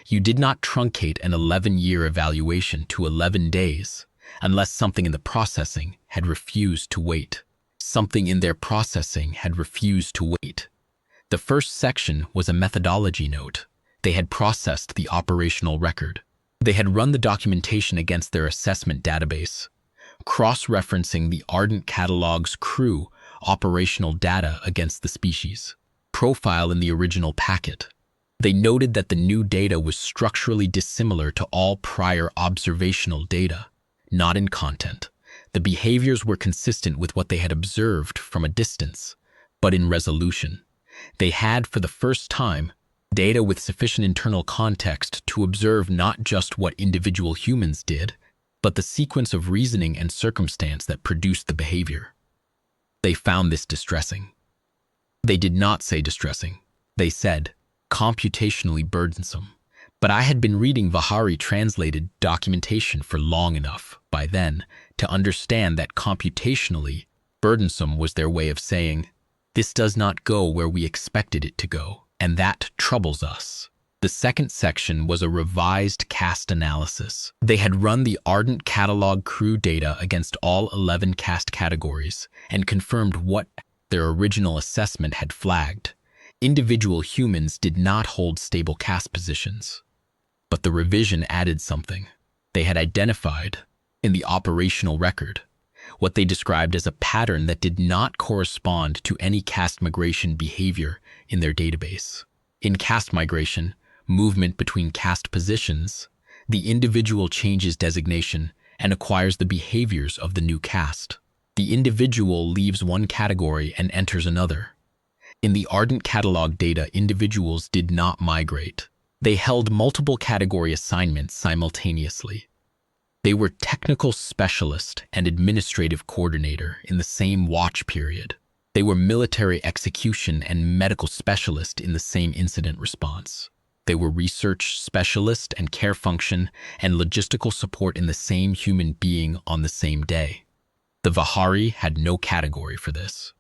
You did not truncate an 11-year evaluation to 11 days unless something in the processing had refused to wait. Something in their processing had refused to wait. The first section was a methodology note. They had processed the operational record. They had run the documentation against their assessment database, cross-referencing the Ardent Catalogue's crew operational data against the species profile in the original packet. They noted that the new data was structurally dissimilar to all prior observational data, not in content. The behaviors were consistent with what they had observed from a distance, but in resolution. They had, for the first time, data with sufficient internal context to observe not just what individual humans did, but the sequence of reasoning and circumstance that produced the behavior. They found this distressing. They did not say distressing. They said computationally burdensome. But I had been reading Vahari translated documentation for long enough by then to understand that computationally burdensome was their way of saying, this does not go where we expected it to go, and that troubles us. The second section was a revised caste analysis. They had run the Ardent Catalogue crew data against all 11 caste categories and confirmed what their original assessment had flagged. Individual humans did not hold stable caste positions. But the revision added something. They had identified, in the operational record, what they described as a pattern that did not correspond to any caste migration behavior in their database. In caste migration, movement between caste positions, the individual changes designation and acquires the behaviors of the new caste. The individual leaves one category and enters another. In the Ardent Catalogue data, individuals did not migrate. They held multiple category assignments simultaneously. They were technical specialist and administrative coordinator in the same watch period. They were military execution and medical specialist in the same incident response. They were research specialist and care function and logistical support in the same human being on the same day. The Vahari had no category for this.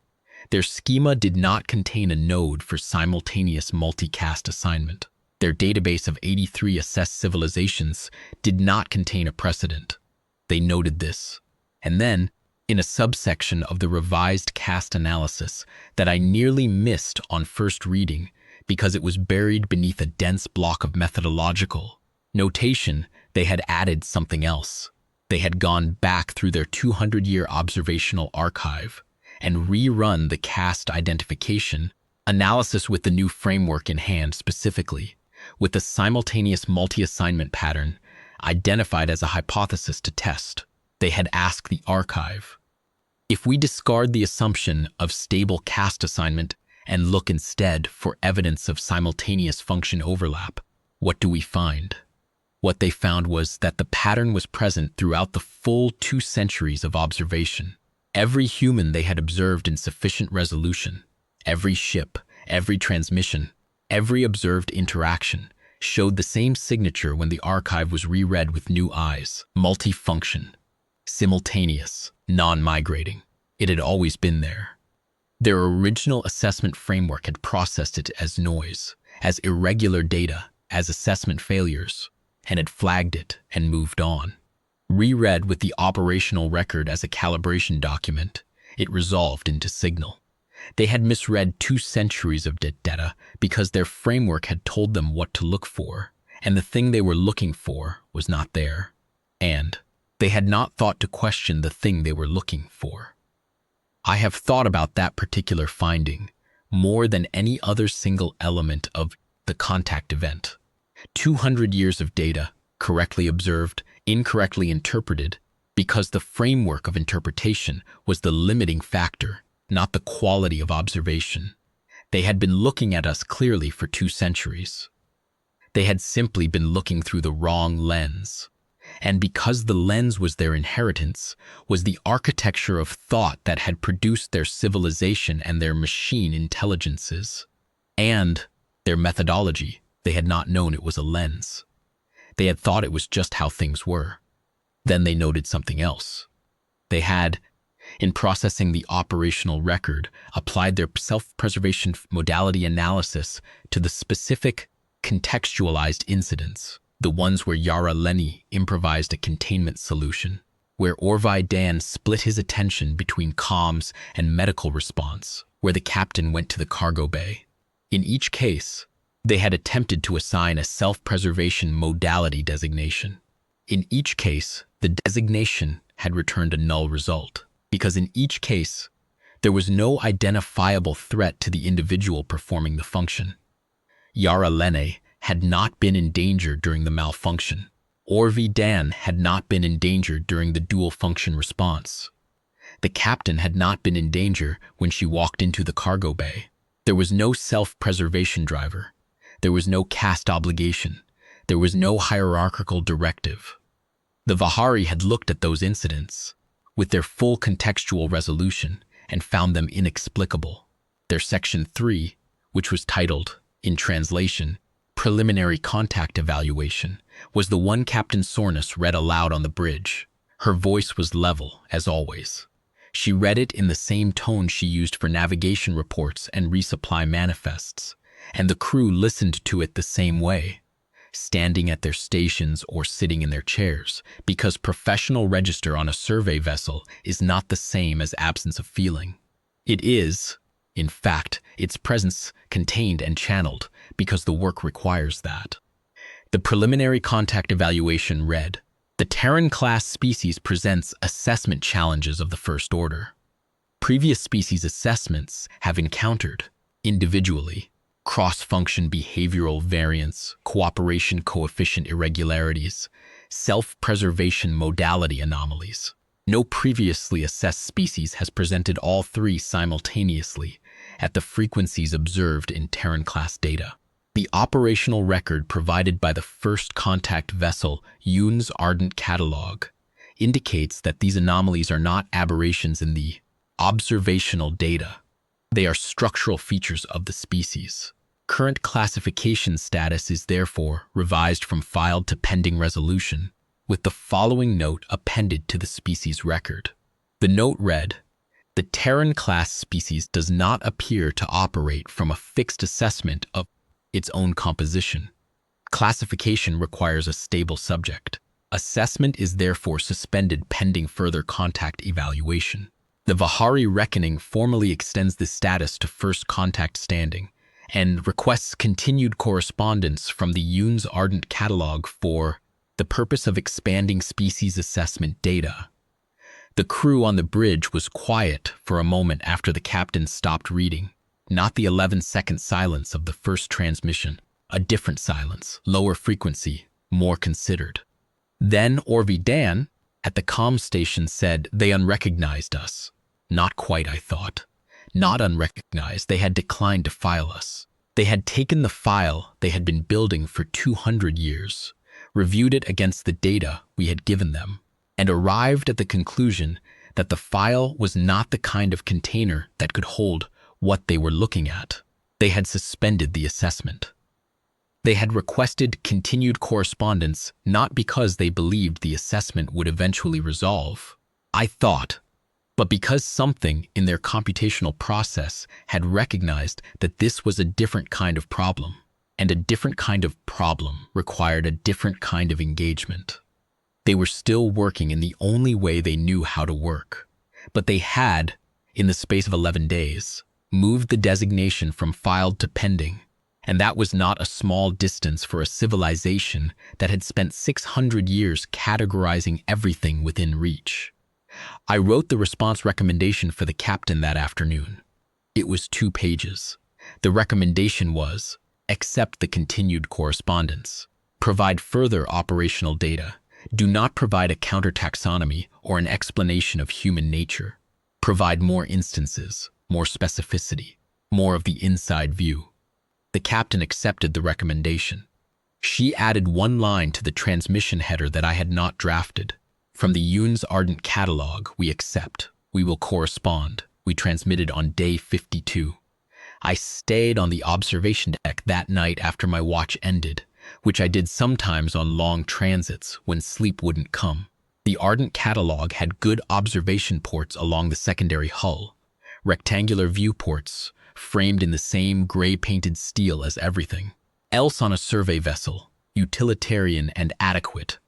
Their schema did not contain a node for simultaneous multicast assignment. Their database of 83 assessed civilizations did not contain a precedent. They noted this. And then, in a subsection of the revised caste analysis that I nearly missed on first reading because it was buried beneath a dense block of methodological notation, they had added something else. They had gone back through their 200-year observational archive and rerun the caste identification analysis with the new framework in hand, specifically with the simultaneous multi-assignment pattern identified as a hypothesis to test. They had asked the archive, if we discard the assumption of stable caste assignment and look instead for evidence of simultaneous function overlap, what do we find? What they found was that the pattern was present throughout the full 2 centuries of observation. Every human they had observed in sufficient resolution, every ship, every transmission, every observed interaction showed the same signature when the archive was reread with new eyes: multifunction, simultaneous, non-migrating. It had always been there. Their original assessment framework had processed it as noise, as irregular data, as assessment failures, and had flagged it and moved on. Reread with the operational record as a calibration document, it resolved into signal. They had misread 2 centuries of data because their framework had told them what to look for, and the thing they were looking for was not there. And they had not thought to question the thing they were looking for. I have thought about that particular finding more than any other single element of the contact event. 200 years of data, correctly observed, incorrectly interpreted, because the framework of interpretation was the limiting factor, not the quality of observation. They had been looking at us clearly for 2 centuries. They had simply been looking through the wrong lens. And because the lens was their inheritance, was the architecture of thought that had produced their civilization and their machine intelligences, and their methodology, they had not known it was a lens. They had thought it was just how things were. Then they noted something else. They had, in processing the operational record, applied their self-preservation modality analysis to the specific, contextualized incidents, the ones where Yara Lenny improvised a containment solution, where Orvi Dan split his attention between comms and medical response, where the captain went to the cargo bay. In each case, they had attempted to assign a self-preservation modality designation. In each case, the designation had returned a null result, because in each case, there was no identifiable threat to the individual performing the function. Yara Lene had not been in danger during the malfunction. Orvi Dan had not been in danger during the dual function response. The captain had not been in danger when she walked into the cargo bay. There was no self-preservation driver. There was no caste obligation. There was no hierarchical directive. The Vahari had looked at those incidents with their full contextual resolution and found them inexplicable. Their Section 3, which was titled, in translation, Preliminary Contact Evaluation, was the one Captain Sornus read aloud on the bridge. Her voice was level, as always. She read it in the same tone she used for navigation reports and resupply manifests, and the crew listened to it the same way, standing at their stations or sitting in their chairs, because professional register on a survey vessel is not the same as absence of feeling. It is, in fact, its presence contained and channeled, because the work requires that. The preliminary contact evaluation read, "The Terran-class species presents assessment challenges of the first order. Previous species assessments have encountered, individually, cross-function behavioral variance, cooperation coefficient irregularities, self-preservation modality anomalies. No previously assessed species has presented all 3 simultaneously at the frequencies observed in Terran-class data. The operational record provided by the first contact vessel, UNES Ardent Catalogue, indicates that these anomalies are not aberrations in the observational data. They are structural features of the species. Current classification status is therefore revised from filed to pending resolution, with the following note appended to the species record." The note read, "The Terran-class species does not appear to operate from a fixed assessment of its own composition. Classification requires a stable subject. Assessment is therefore suspended pending further contact evaluation. The Vahari Reckoning formally extends this status to first contact standing and requests continued correspondence from the UNES Ardent Catalogue for the purpose of expanding species assessment data. The crew on the bridge was quiet for a moment after the captain stopped reading, not the 11-second silence of the first transmission, a different silence, lower frequency, more considered. Then Orvie Dan, at the comm station, said they unrecognized us. Not quite, I thought. Not unrecognized, they had declined to file us. They had taken the file they had been building for 200 years, reviewed it against the data we had given them, and arrived at the conclusion that the file was not the kind of container that could hold what they were looking at. They had suspended the assessment. They had requested continued correspondence not because they believed the assessment would eventually resolve, I thought, but because something in their computational process had recognized that this was a different kind of problem, and a different kind of problem required a different kind of engagement. They were still working in the only way they knew how to work, but they had, in the space of 11 days, moved the designation from filed to pending, and that was not a small distance for a civilization that had spent 600 years categorizing everything within reach. I wrote the response recommendation for the captain that afternoon. It was 2 pages. The recommendation was, accept the continued correspondence, provide further operational data, do not provide a counter-taxonomy or an explanation of human nature, provide more instances, more specificity, more of the inside view. The captain accepted the recommendation. She added 1 line to the transmission header that I had not drafted. From the UNES Ardent Catalogue, we accept. We will correspond. We transmitted on day 52. I stayed on the observation deck that night after my watch ended, which I did sometimes on long transits when sleep wouldn't come. The Ardent Catalogue had good observation ports along the secondary hull, rectangular viewports framed in the same gray-painted steel as everything else on a survey vessel, utilitarian and adequate,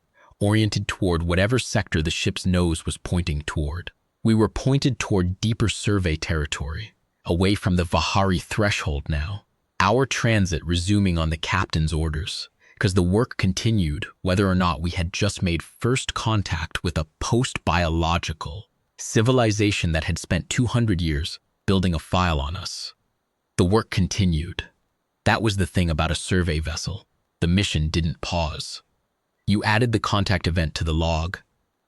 oriented toward whatever sector the ship's nose was pointing toward. We were pointed toward deeper survey territory, away from the Vahari threshold now, our transit resuming on the captain's orders, because the work continued whether or not we had just made first contact with a post-biological civilization that had spent 200 years building a file on us. The work continued. That was the thing about a survey vessel. The mission didn't pause. You added the contact event to the log.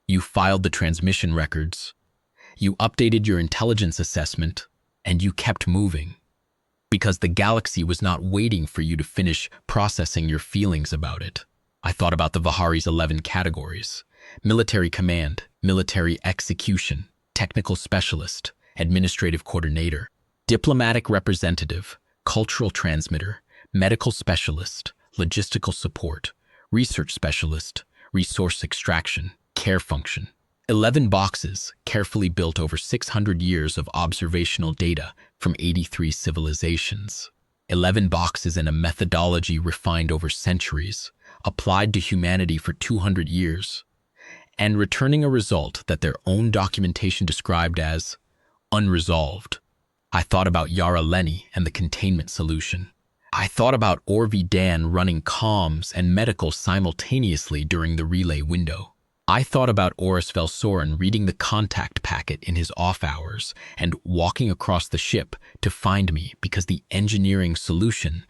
You filed the transmission records. You updated your intelligence assessment, and you kept moving. Because the galaxy was not waiting for you to finish processing your feelings about it. I thought about the Vahari's 11 categories: military command, military execution, technical specialist, administrative coordinator, diplomatic representative, cultural transmitter, medical specialist, logistical support, research specialist, resource extraction, care function. 11 boxes carefully built over 600 years of observational data from 83 civilizations. 11 boxes and a methodology refined over centuries, applied to humanity for 200 years, and returning a result that their own documentation described as unresolved. I thought about Yara Lenny and the containment solution. I thought about Orvie Dan running comms and medical simultaneously during the relay window. I thought about Oris Velsoren reading the contact packet in his off hours and walking across the ship to find me because the engineering solution,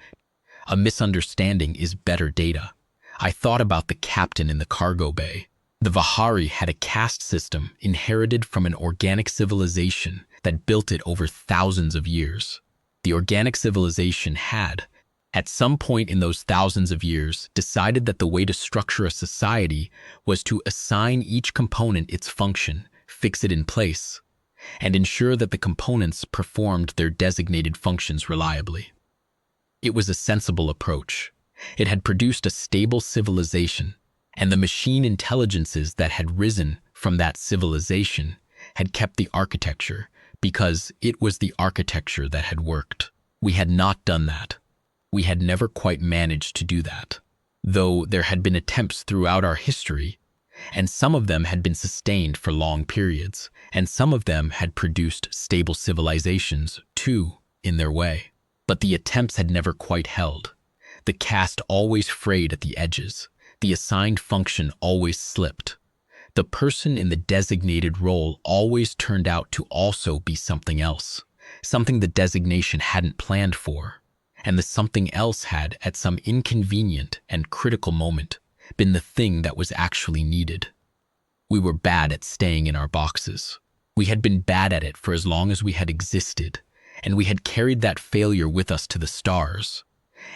a misunderstanding, is better data. I thought about the captain in the cargo bay. The Vahari had a caste system inherited from an organic civilization that built it over thousands of years. The organic civilization had, at some point in those thousands of years, decided that the way to structure a society was to assign each component its function, fix it in place, and ensure that the components performed their designated functions reliably. It was a sensible approach. It had produced a stable civilization, and the machine intelligences that had risen from that civilization had kept the architecture because it was the architecture that had worked. We had not done that. We had never quite managed to do that. though there had been attempts throughout our history, and some of them had been sustained for long periods, and some of them had produced stable civilizations, too, in their way. But the attempts had never quite held. The caste always frayed at the edges. The assigned function always slipped. The person in the designated role always turned out to also be something else, something the designation hadn't planned for, and the something else had, at some inconvenient and critical moment, been the thing that was actually needed. We were bad at staying in our boxes. We had been bad at it for as long as we had existed, and we had carried that failure with us to the stars.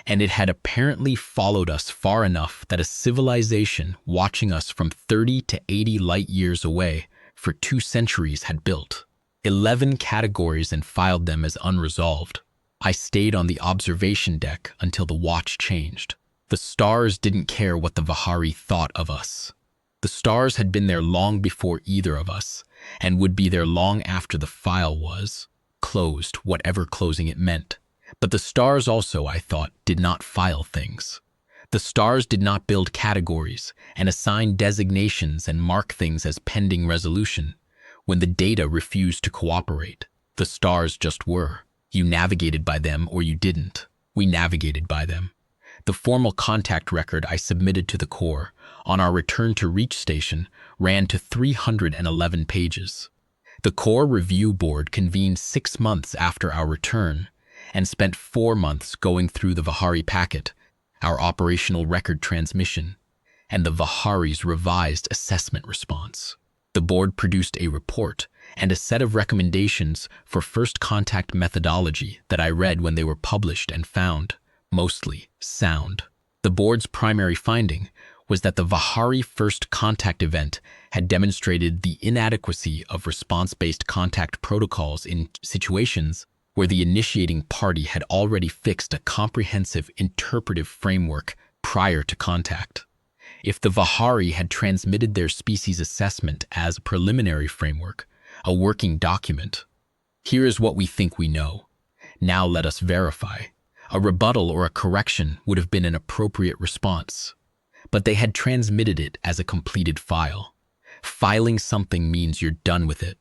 And it had apparently followed us far enough that a civilization watching us from 30 to 80 light years away for 2 centuries had built 11 categories and filed them as unresolved. I stayed on the observation deck until the watch changed. The stars didn't care what the Vahari thought of us. The stars had been there long before either of us, and would be there long after the file was closed, whatever closing it meant. But the stars also, I thought, did not file things. The stars did not build categories and assign designations and mark things as pending resolution. When the data refused to cooperate, the stars just were. You navigated by them or you didn't. We navigated by them. The formal contact record I submitted to the Corps on our return to Reach Station ran to 311 pages. The Corps Review Board convened 6 months after our return and spent 4 months going through the Vahari packet, our operational record transmission, and the Vahari's revised assessment response. The board produced a report and a set of recommendations for first contact methodology that I read when they were published and found mostly sound. The board's primary finding was that the Vahari first contact event had demonstrated the inadequacy of response-based contact protocols in situations where the initiating party had already fixed a comprehensive interpretive framework prior to contact. If the Vahari had transmitted their species assessment as a preliminary framework, a working document, here is what we think we know. Now let us verify. A rebuttal or a correction would have been an appropriate response. But they had transmitted it as a completed file. Filing something means you're done with it.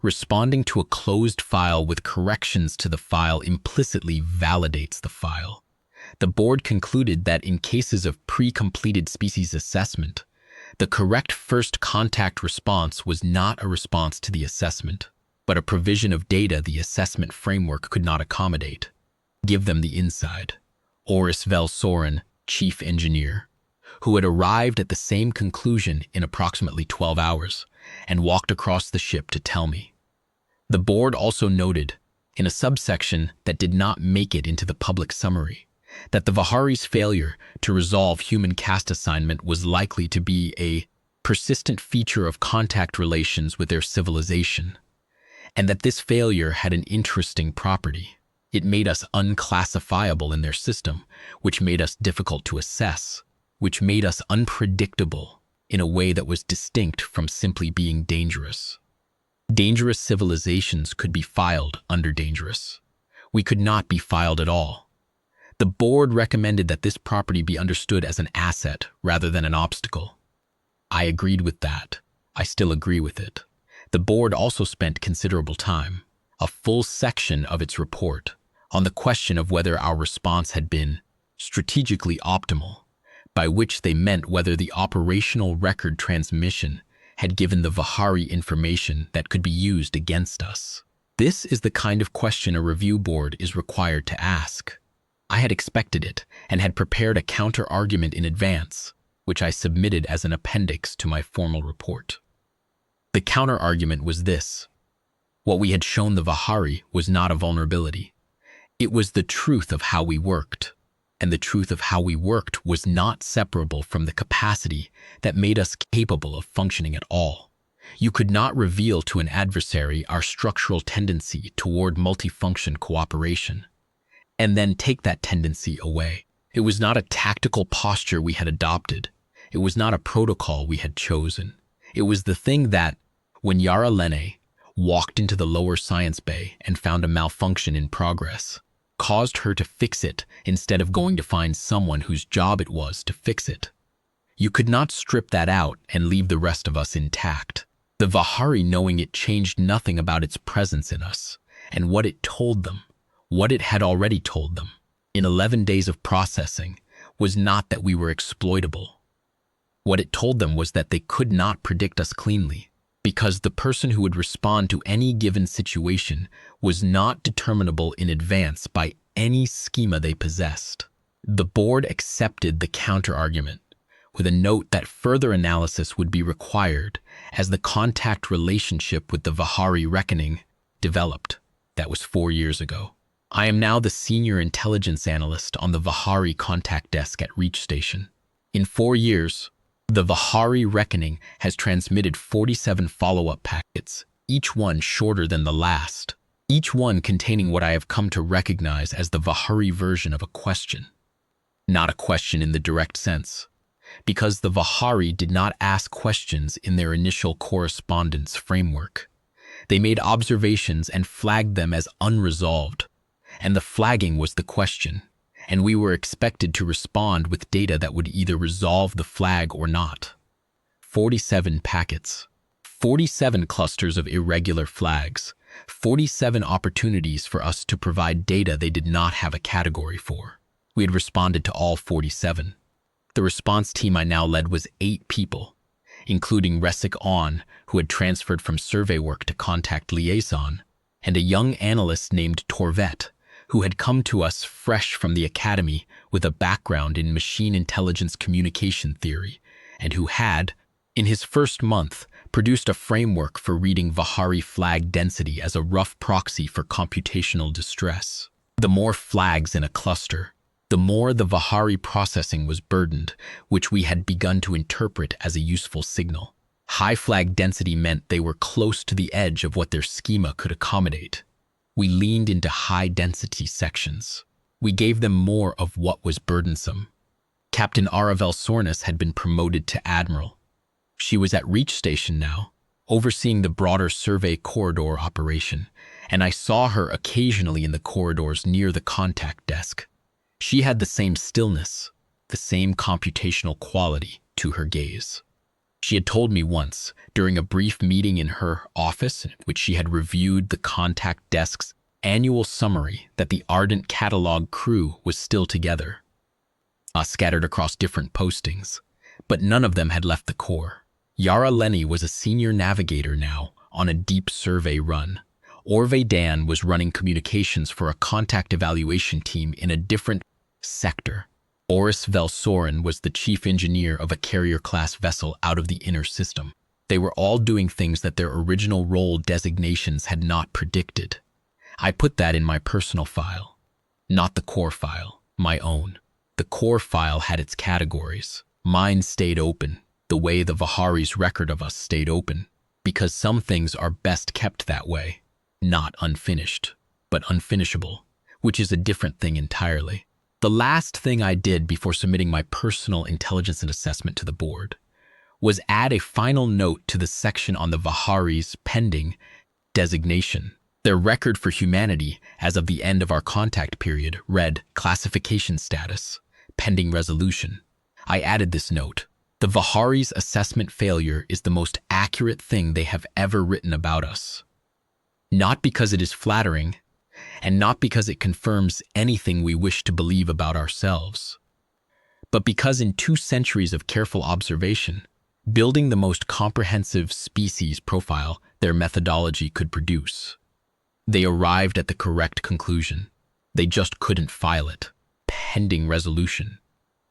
Responding to a closed file with corrections to the file implicitly validates the file. The board concluded that in cases of pre-completed species assessment, the correct first contact response was not a response to the assessment, but a provision of data the assessment framework could not accommodate. Give them the inside. Oris Vel Soren, chief engineer, who had arrived at the same conclusion in approximately 12 hours and walked across the ship to tell me. The board also noted, in a subsection that did not make it into the public summary, that the Vahari's failure to resolve human caste assignment was likely to be a persistent feature of contact relations with their civilization, and that this failure had an interesting property. It made us unclassifiable in their system, which made us difficult to assess, which made us unpredictable in a way that was distinct from simply being dangerous. Dangerous civilizations could be filed under dangerous. We could not be filed at all. The board recommended that this property be understood as an asset rather than an obstacle. I agreed with that. I still agree with it. The board also spent considerable time, a full section of its report, on the question of whether our response had been strategically optimal, by which they meant whether the operational record transmission had given the Vahari information that could be used against us. This is the kind of question a review board is required to ask. I had expected it and had prepared a counter-argument in advance, which I submitted as an appendix to my formal report. The counter-argument was this. What we had shown the Vahari was not a vulnerability. It was the truth of how we worked, and the truth of how we worked was not separable from the capacity that made us capable of functioning at all. You could not reveal to an adversary our structural tendency toward multifunction cooperation, and then take that tendency away. It was not a tactical posture we had adopted. It was not a protocol we had chosen. It was the thing that, when Yara Lene walked into the lower science bay and found a malfunction in progress, caused her to fix it instead of going to find someone whose job it was to fix it. You could not strip that out and leave the rest of us intact. The Vahari, knowing it, changed nothing about its presence in us and what it told them, what it had already told them in 11 days of processing, was not that we were exploitable. What it told them was that they could not predict us cleanly, because the person who would respond to any given situation was not determinable in advance by any schema they possessed. The board accepted the counter-argument, with a note that further analysis would be required as the contact relationship with the Vahari Reckoning developed. That was 4 years ago. I am now the senior intelligence analyst on the Vahari contact desk at Reach Station. In 4 years, the Vahari Reckoning has transmitted 47 follow-up packets, each one shorter than the last, each one containing what I have come to recognize as the Vahari version of a question. Not a question in the direct sense, because the Vahari did not ask questions in their initial correspondence framework. They made observations and flagged them as unresolved, and the flagging was the question, and we were expected to respond with data that would either resolve the flag or not. 47 packets, 47 clusters of irregular flags, 47 opportunities for us to provide data they did not have a category for. We had responded to all 47. The response team I now led was 8 people, including Resik On, who had transferred from survey work to contact liaison, and a young analyst named Torvet, who had come to us fresh from the academy with a background in machine intelligence communication theory, and who had, in his first month, produced a framework for reading Vahari flag density as a rough proxy for computational distress. The more flags in a cluster, the more the Vahari processing was burdened, which we had begun to interpret as a useful signal. High flag density meant they were close to the edge of what their schema could accommodate. We leaned into high-density sections. We gave them more of what was burdensome. Captain Aravel Sornas had been promoted to Admiral. She was at Reach Station now, overseeing the broader survey corridor operation, and I saw her occasionally in the corridors near the contact desk. She had the same stillness, the same computational quality to her gaze. She had told me once, during a brief meeting in her office in which she had reviewed the contact desk's annual summary, that the Ardent Catalogue crew was still together, scattered across different postings, but none of them had left the Corps. Yara Lenny was a senior navigator now on a deep survey run. Orve Dan was running communications for a contact evaluation team in a different sector. Oris Velsoren was the chief engineer of a carrier-class vessel out of the inner system. They were all doing things that their original role designations had not predicted. I put that in my personal file, not the core file, my own. The core file had its categories. Mine stayed open, the way the Vahari's record of us stayed open, because some things are best kept that way, not unfinished, but unfinishable, which is a different thing entirely. The last thing I did before submitting my personal intelligence and assessment to the board was add a final note to the section on the Vahari's pending designation. Their record for humanity as of the end of our contact period read classification status, pending resolution. I added this note. The Vahari's assessment failure is the most accurate thing they have ever written about us. Not because it is flattering, and not because it confirms anything we wish to believe about ourselves, but because in 2 centuries of careful observation, building the most comprehensive species profile their methodology could produce, they arrived at the correct conclusion. They just couldn't file it, pending resolution.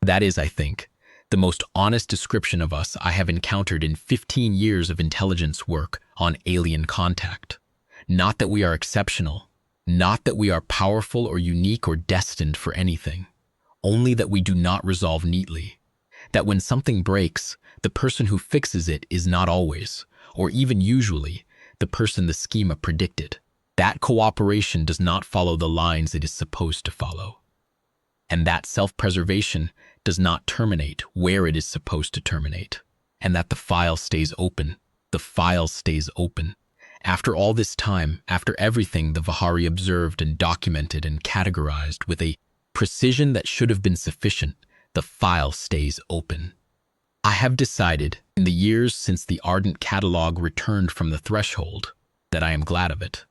That is, I think, the most honest description of us I have encountered in 15 years of intelligence work on alien contact. Not that we are exceptional, not that we are powerful or unique or destined for anything, only that we do not resolve neatly. That when something breaks, the person who fixes it is not always, or even usually, the person the schema predicted. That cooperation does not follow the lines it is supposed to follow. And that self-preservation does not terminate where it is supposed to terminate. And that the file stays open. The file stays open. After all this time, after everything the Vahari observed and documented and categorized with a precision that should have been sufficient, the file stays open. I have decided, in the years since the Ardent Catalogue returned from the threshold, that I am glad of it.